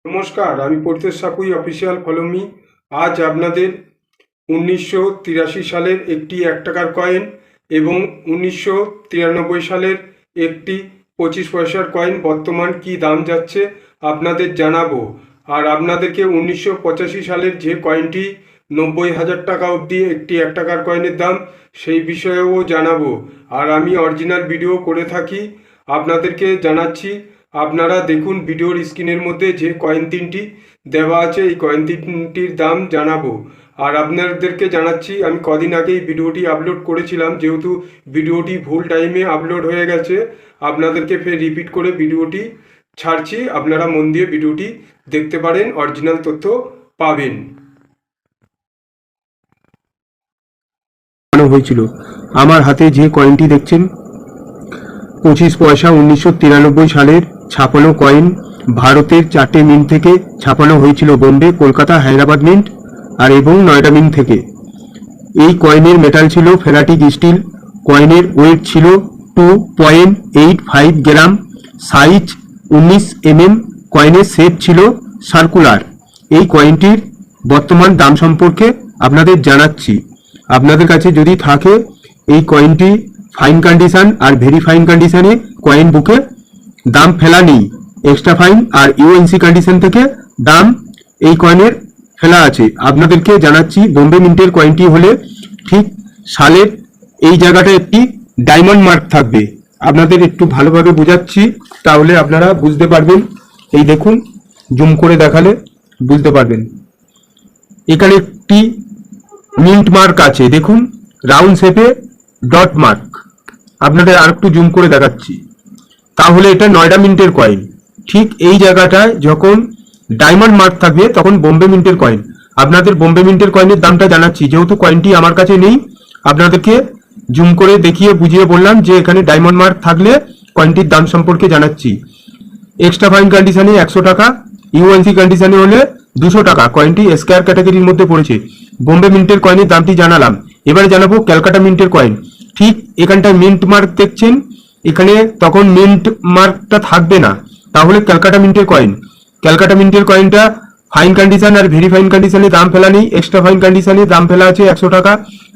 নমস্কার, আমি Paritosh সাকুই official follow me. আজ আপনাদের 1983 সালের একটি 1 টাকার কয়েন এবং 1993 সালের একটি 25 পয়সার কয়েন বর্তমান কি দাম যাচ্ছে আপনাদের জানাবো। আর আপনাদেরকে 1985 সালের যে কয়েনটি 90,000 টাকা অবধি একটি 1 টাকার কয়েনের দাম, সেই বিষয়েও জানাবো। আর আমি অরিজিনাল ভিডিও করে থাকি, আপনাদেরকে জানাচ্ছি। আপনারা দেখুন ভিডিওর স্ক্রিনের মধ্যে যে কয়েন তিনটি দেওয়া আছে, এই কয়েন তিনটির দাম জানাবো। আর আপনাদেরকে জানাচ্ছি, আমি কদিন আগেই ভিডিওটি আপলোড করেছিলাম, যেহেতু ভিডিওটি ভুল টাইমে আপলোড হয়ে গেছে, আপনাদেরকে ফের রিপিট করে ভিডিওটি ছাড়ছি। আপনারা মন দিয়ে ভিডিওটি দেখতে পারেন, অরিজিনাল তথ্য পাবেন। হয়েছিল আমার হাতে যে কয়েনটি দেখছেন 25 পয়সা 1993 সালের ছাপানো কয়েন, ভারতের 4টে মিন্ট থেকে ছাপানো হয়েছিল, বোম্বে, কলকাতা, হায়দ্রাবাদ মিন্ট আর এবং নয়ডা মিন্ট থেকে। এই কয়েনের মেটাল ছিল ফেরাটিক স্টিল, কয়েনের ওয়েট ছিল 2.85 গ্রাম, সাইজ 19 mm, কয়েনের শেপ ছিল সার্কুলার। এই কয়েনটির বর্তমান দাম সম্পর্কে আপনাদের জানাচ্ছি। আপনাদের কাছে যদি থাকে এই কয়েনটি ফাইন কন্ডিশন আর ভেরি ফাইন কন্ডিশনে কয়েন বুকে দাম ফেলা নেই, এক্সট্রা ফাইন আর ইউএনসি কন্ডিশন থেকে দাম এই কয়েনের ফেলা আছে। আপনাদেরকে জানাচ্ছি, বোম্বে মিন্টের কয়েনটি হলে ঠিক সালের এই জায়গাটা একটি ডায়মন্ড মার্ক থাকবে। আপনাদের একটু ভালোভাবে বোঝাচ্ছি, তাহলে আপনারা বুঝতে পারবেন। এই দেখুন, জুম করে দেখালে বুঝতে পারবেন। এখানে একটি মিন্ট মার্ক আছে, দেখুন, রাউন্ড শেপে ডট মার্ক। আপনাদের আর একটু জুম করে দেখাচ্ছি, তাহলে এটা নয়ডা মিন্টের কয়েন। ঠিক এই জায়গাটায় যখন ডায়মন্ড মার্ক থাকবে তখন বোম্বে মিন্টের কয়েন। আপনাদের বোম্বে মিন্টের কয়েনের দামটা জানাচ্ছি, যেহেতু কয়েনটি আমার কাছে নেই, আপনাদেরকে জুম করে দেখিয়ে বুঝিয়ে বললাম যে এখানে ডায়মন্ড মার্ক থাকলে কয়েনটির দাম সম্পর্কে জানাচ্ছি। এক্সট্রা ফাইন কন্ডিশনে 100 টাকা, ইউএনসি কন্ডিশনে হলে 200 টাকা। কয়েনটি স্কয়ার ক্যাটাগরির মধ্যে পড়েছে। বোম্বে মিন্টের কয়েনের দামটি জানালাম। এবারে জানাবো ক্যালকাটা মিন্টের কয়েন। ঠিক এখানটায় মিন্ট মার্ক দেখছেন, এখানে তখন মিন্ট মার্কটা থাকবে না, তাহলে ক্যালকাটা মিন্টের কয়েন। ক্যালকাটা মিন্টের কয়েনটা ফাইন কন্ডিশন আর ভেরি ফাইন কন্ডিশনে দাম ফেলা নেই, এক্সট্রা ফাইন কন্ডিশনে দাম ফেলা আছে 100 টাকা,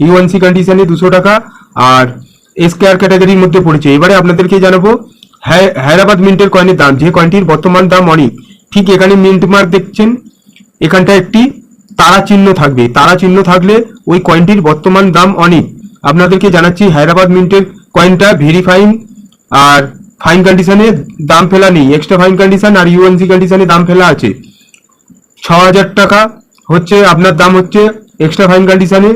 ইউএনসি কন্ডিশনে 200 টাকা আর স্কয়ার ক্যাটাগরির মধ্যে পড়েছে। এবারে আপনাদেরকে জানাবো হায়দ্রাবাদ মিন্টের কয়েনের দাম, যে কয়েনটির বর্তমান দাম অনেক। ঠিক এখানে মিন্ট মার্ক দেখছেন, এখানটা একটি তারা চিহ্ন থাকবে, তারা চিহ্ন থাকলে ওই কয়েনটির বর্তমান দাম অনেক। আপনাদেরকে জানাচ্ছি, হায়দ্রাবাদ মিন্টের কয়েনটা ভেরি ফাইন আর ফাইন কন্ডিশনে দাম ফেলা নেই, এক্সট্রা ফাইন কন্ডিশন আর ইউএনসি কন্ডিশনে দাম ফেলা আছে। 6,000 টাকা হচ্ছে আপনার দাম, হচ্ছে এক্সট্রা ফাইন কন্ডিশনে,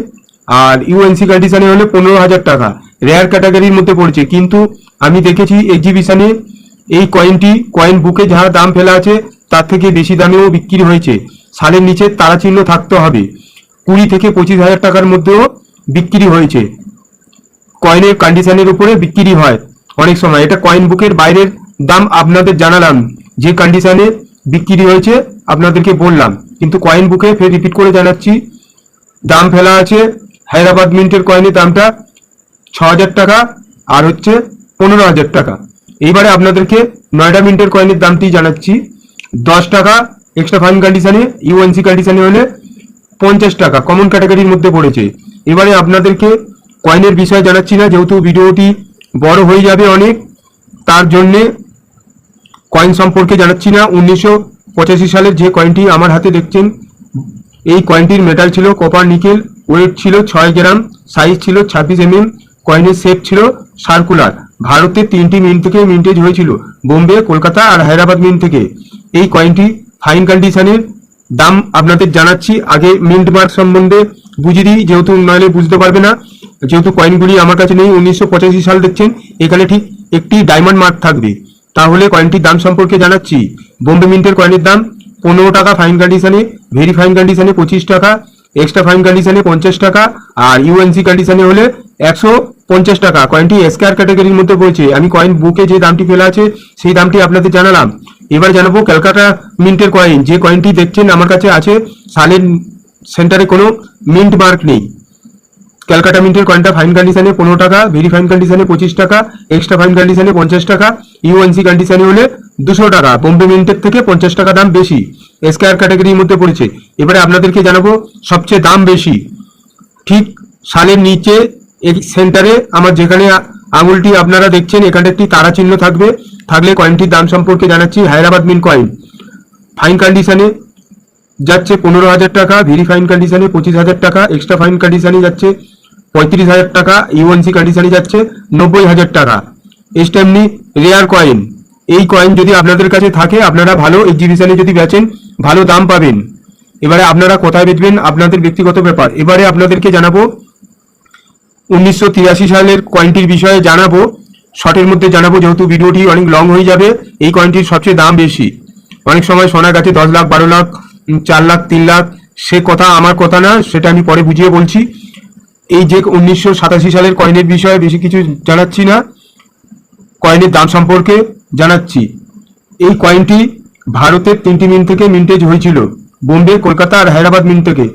আর ইউএনসি কন্ডিশনে হলে 15,000 টাকা। রেয়ার ক্যাটাগরির মধ্যে পড়েছে, কিন্তু আমি দেখেছি এক্সিবিশনে এই কয়েনটি কয়েন বুকে যারা দাম ফেলা আছে তার থেকে বেশি দামেও বিক্রি হয়েছে। সালের নিচে তারা চিহ্ন থাকতে হবে। 20 থেকে 25,000 টাকার মধ্যেও বিক্রি হয়েছে। কয়েনের কন্ডিশনের উপরে বিক্রি হয় অনেক সময়। এটা কয়েন বুকের বাইরের দাম আপনাদের জানালাম, যে কন্ডিশনে বিক্রি হয়েছে আপনাদেরকে বললাম, কিন্তু কয়েন বুকে ফের রিপিট করে জানাচ্ছি, দাম ফেলা আছে। হায়দ্রাবাদ মিন্টের কয়েনের দামটা 6,000 টাকা আর হচ্ছে 15,000 টাকা। এইবারে আপনাদেরকে নয়ডা মিন্টের কয়েনের দামটি জানাচ্ছি। 10 টাকা এক্সট্রা ফাইন কন্ডিশনে, ইউএনসি কন্ডিশনে হলে 50 টাকা, কমন ক্যাটাগরির মধ্যে পড়েছে। এবারে আপনাদেরকে কয়েনের বিষয়ে জানাচ্ছি না, যেহেতু ভিডিওটি বড় হয়ে যাবে অনেক, তার জন্যে কয়েন সম্পর্কে জানাচ্ছি না। 1985 সালের যে কয়েনটি আমার হাতে দেখছেন, এই কয়েনটির মেটাল ছিল কপার নিকেল, ওয়েট ছিল 6 গ্রাম, সাইজ ছিল 26 mm, কয়েনের শেপ ছিল সার্কুলার। ভারতের 3টি মিন্ট থেকে মিন্টেজ হয়েছিল, বোম্বে, কলকাতা আর হায়দ্রাবাদ মিন্ট থেকে। এই কয়েনটি ফাইন কন্ডিশনের দাম আপনাদের জানাচ্ছি। আগে মিন্ট মার্ক সম্বন্ধে বুঝিয়ে দিই, যেহেতু নইলে বুঝতে পারবে না, যেহেতু কয়েনগুলি আমার কাছে নেই। 1985 সাল দেখছেন, এখানে ঠিক একটি ডায়মন্ড মার্ক থাকবে। তাহলে কয়েনটির দাম সম্পর্কে জানাচ্ছি। বোম্বে মিন্টের কয়েনের দাম 15 টাকা ফাইন কন্ডিশনে, ভেরি ফাইন কন্ডিশনে 25 টাকা, এক্সট্রা ফাইন কন্ডিশনে 50 টাকা আর ইউএনসি কন্ডিশনে হলে 150 টাকা। কয়েনটি স্কয়ার ক্যাটাগরির মধ্যে পড়েছে। আমি কয়েন বুকে যে দামটি ফেলা আছে সেই দামটি আপনাদের জানালাম। এবার জানাবো ক্যালকাটা মিন্টের কয়েন। যে কয়েনটি দেখছেন আমার কাছে আছে, সালের সেন্টারে কোনো মিন্ট মার্ক নেই। ক্যালকাটা মিন্টের কয়েনটা ফাইন কন্ডিশনে 15 টাকা, ভেরি ফাইন কন্ডিশনে 25 টাকা, এক্সট্রা ফাইন কন্ডিশনে 50 টাকা, ইউএনসি কন্ডিশনে হলে 200 টাকা। বোম্বে মিন্টের থেকে 50 টাকা দাম বেশি। এসকেআর ক্যাটাগরির মধ্যে পড়েছে। এবারে আপনাদেরকে জানাবো সবচেয়ে দাম বেশি, ঠিক সালের নিচে এই সেন্টারে আমার যেখানে আঙুলটি আপনারা দেখছেন এখানে একটি তারা চিহ্ন থাকবে, থাকলে কয়েনটির দাম সম্পর্কে জানাচ্ছি। হায়দ্রাবাদ মিন্ট কয়েন ফাইন কন্ডিশনে যাচ্ছে 15,000 টাকা, ভেরি ফাইন কন্ডিশনে 25,000 টাকা, এক্সট্রা ফাইন কন্ডিশনে যাচ্ছে 35,000 টাকা, ইউএনসি কন্ডিশনে যাচ্ছে 90,000 টাকা। তেমনি রেয়ার কয়েন, এই কয়েন যদি আপনাদের কাছে থাকে আপনারা ভালো এক্সিবিশনে যদি বেচেন ভালো দাম পাবেন। এবারে আপনারা কোথায় বেচবেন আপনাদের ব্যক্তিগত ব্যাপার। এবারে আপনাদেরকে জানাবো 1983 সালের কয়েনটির বিষয়ে জানাবো, শর্টের মধ্যে জানাবো যেহেতু ভিডিওটি অনেক লং হয়ে যাবে। এই কয়েনটির সবচেয়ে দাম বেশি, অনেক সময় শোনা গেছে 10 লাখ, 12 লাখ, 4 লাখ, 3 লাখ, সে কথা আমার কথা না, সেটা আমি পরে বুঝিয়ে বলছি। এই যে 1987 সালের কয়েনের বিষয়ে বেশি কিছু জানাচ্ছি না, কয়েনের দাম সম্পর্কে জানাচ্ছি। এই কয়েনটি ভারতের 3টি মিন্ট থেকে মিন্টেজ হয়েছিল, বোম্বে, কলকাতা আর হায়দ্রাবাদ মিন্ট থেকে।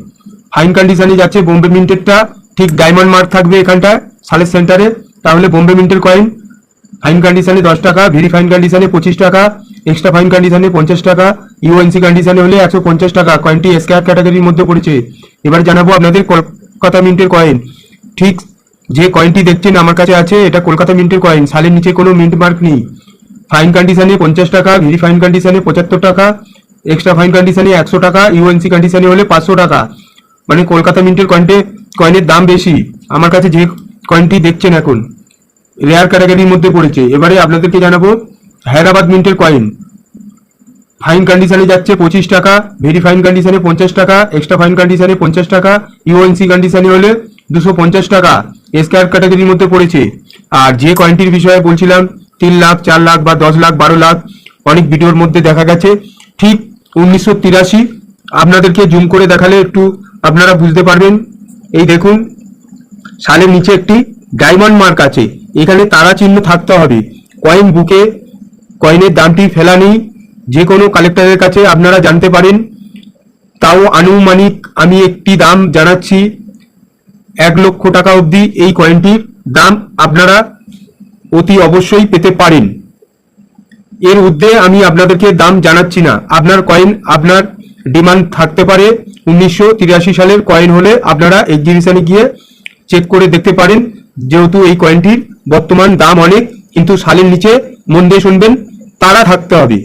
ফাইন কন্ডিশনে যাচ্ছে বোম্বে মিন্টেরটা, ঠিক ডায়মন্ড মার্ক থাকবে এখানটায় সালের সেন্টারে, তাহলে বোম্বে মিন্টের কয়েন। ফাইন কন্ডিশনে 10 টাকা, ভেরি ফাইন কন্ডিশনে 25 টাকা, এক্সট্রা ফাইন কন্ডিশনে 50 টাকা, ইউএনসি কন্ডিশনে হলে 150 টাকা। কয়েনটি এসকেআর ক্যাটাগরির মধ্যে পড়েছে। এবার জানাবো আপনাদের কলকাতা মিন্টের কয়েন। ঠিক যে কয়েনটি দেখছেন আমার কাছে আছে, এটা কলকাতা মিন্টের কয়েন, সালের নিচে কোনো মিন্ট মার্ক নেই। ফাইন কন্ডিশনে 50 টাকা, ভেরি ফাইন কন্ডিশনে 75 টাকা, এক্সট্রা ফাইন কন্ডিশনে 100 টাকা, ইউএনসি কন্ডিশনে হলে 500 টাকা। মানে কলকাতা মিন্টের কয়েনের দাম বেশি। আমার কাছে যে কয়েনটি দেখছেন এখন রেয়ার ক্যাটাগরির মধ্যে পড়েছে। এবারে আপনাদেরকে জানাবো হায়দ্রাবাদ মিন্টের কয়েন। ফাইন কন্ডিশনে যাচ্ছে 25 টাকা, ভেরি ফাইন কন্ডিশনে 50 টাকা, এক্সট্রা ফাইন কন্ডিশনে 50 টাকা, ইউএনসি কন্ডিশনে হলে 250 টাকা। এসকেআর ক্যাটাগরির মধ্যে পড়েছে। আর যে কয়েনটির বিষয়ে বলছিলাম 3 লাখ, 4 লাখ বা 10 লাখ, 12 লাখ, অনেক ভিডিওর মধ্যে দেখা গেছে। ঠিক 1983, আপনাদেরকে জুম করে দেখালে একটু আপনারা বুঝতে পারবেন। এই দেখুন সালের নিচে একটি ডায়মন্ড মার্ক আছে, এখানে তারা চিহ্ন থাকতে হবে। কয়েন বুকে কয়েনের দামটি ফেলা নেই, যে কোনো কালেক্টরের কাছে আপনারা জানতে পারেন। তাও আনুমানিক আমি একটি দাম জানাচ্ছি, 1 লক্ষ টাকা অবধি এই কয়েনটির দাম আপনারা অতি অবশ্যই পেতে পারেন। এর ঊর্ধ্বে আমি আপনাদেরকে দাম জানাচ্ছি না। আপনার কয়েন আপনার ডিমান্ড থাকতে পারে। 1983 সালের কয়েন হলে আপনারা এক্সিবিশনে গিয়ে চেক করে দেখতে পারেন, যেহেতু এই কয়েনটির বর্তমান দাম অনেক। কিন্তু সালের নিচে মন দিয়ে শুনবেন, তারা থাকতে হবে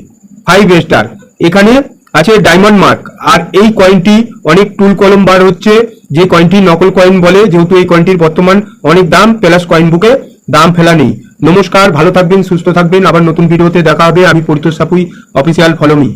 5 স্টার। এখানে আছে ডায়মন্ড মার্ক। আর এই কয়েনটি অনেক টুল কলম বার হচ্ছে, যে কয়েনটি নকল কয়েন বলে, যেহেতু এই কয়েনটির বর্তমান অনেক দাম, প্লাস কয়েন বুকে দাম ফেলা নেই। নমস্কার, ভালো থাকবেন, সুস্থ থাকবেন। আবার নতুন ভিডিওতে দেখা হবে। আমি Paritosh Sapui, official, follow me.